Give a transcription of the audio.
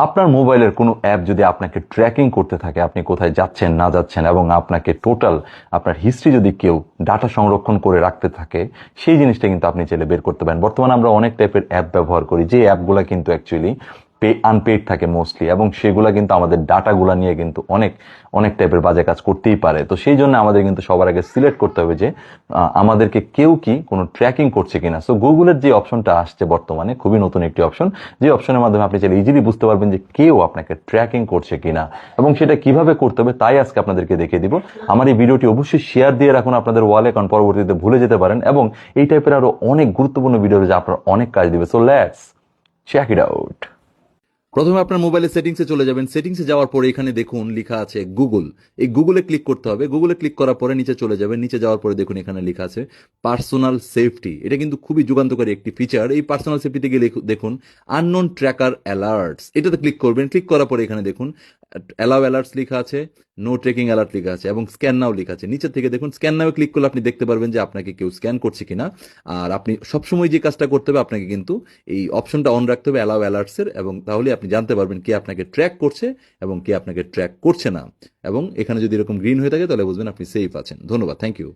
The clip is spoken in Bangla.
আপনার মোবাইলের কোনো অ্যাপ যদি আপনাকে ট্র্যাকিং করতে থাকে, আপনি কোথায় যাচ্ছেন না যাচ্ছেন, এবং আপনাকে টোটাল আপনার হিস্ট্রি যদি কেউ ডাটা সংরক্ষণ করে রাখতে থাকে, সেই জিনিসটা কিন্তু আপনি চাইলে বের করতে পারেন। বর্তমানে আমরা অনেক টাইপের অ্যাপ ব্যবহার করি, যে অ্যাপগুলো কিন্তু অ্যাকচুয়ালি আনপেইড থাকে মোস্টলি, এবং সেগুলা কিন্তু আমাদের ডাটাগুলা নিয়ে কিন্তু অনেক অনেক টাইপের বাজে কাজ করতেই পারে। তো সেই জন্য আমাদের কিন্তু সবার আগে সিলেক্ট করতে হবে যে আমাদেরকে কেউ কি কোনো ট্র্যাকিং করছে কিনা। সো গুগলের যে অপশনটা আসছে বর্তমানে, খুবই নতুন একটি অপশন, যে অপশনের মাধ্যমে আপনি চাইলে ইজিলি বুঝতে পারবেন যে কেউ আপনাকে ট্র্যাকিং করছে কিনা, এবং সেটা কিভাবে করতে হবে তাই আজকে আপনাদেরকে দেখিয়ে দিব। আমার এই ভিডিওটি অবশ্যই শেয়ার দিয়ে রাখুন আপনাদের ওয়ালে, কারণ পরবর্তীতে ভুলে যেতে পারেন, এবং এই টাইপের আরো অনেক গুরুত্বপূর্ণ ভিডিও যা আপনার অনেক কাজ দিবে। So let's check it out. প্রথমে আপনার মোবাইলের সেটিংসে চলে যাবেন। সেটিংসে যাওয়ার পরে এখানে দেখুন লেখা আছে গুগল। এই গুগলে ক্লিক করতে হবে। গুগলে ক্লিক করার পরে নিচে চলে যাবেন। নিচে যাওয়ার পরে দেখুন এখানে লেখা আছে পার্সোনাল সেফটি। এটা কিন্তু খুবই যুগান্তকারী একটি ফিচার। এই পার্সোনাল সেফটিতে গিয়ে দেখুন আননোন ট্র্যাকার অ্যালার্টস, এটাতে ক্লিক করবেন। ক্লিক করার পরে এখানে দেখুন অ্যালাউ অ্যালার্টস লেখা আছে, নো ট্রেকিং অ্যালার্ট লেখা আছে, এবং স্ক্যান নাও লেখা আছে। নিচের থেকে দেখুন স্ক্যান নাও ক্লিক করলে আপনি দেখতে পারবেন যে আপনাকে কেউ স্ক্যান করছে কিনা। আর আপনি সবসময় যে কাজটা করতে হবে, আপনাকে কিন্তু এই অপশনটা অন রাখতে হবে অ্যালাউ অ্যালার্টসের, এবং তাহলে আপনি জানতে পারবেন কে আপনাকে ট্র্যাক করছে এবং কে আপনাকে ট্র্যাক করছে না। এবং এখানে যদি এরকম গ্রিন হয়ে থাকে তাহলে বুঝবেন আপনি সেফ আছেন। ধন্যবাদ, থ্যাংক ইউ।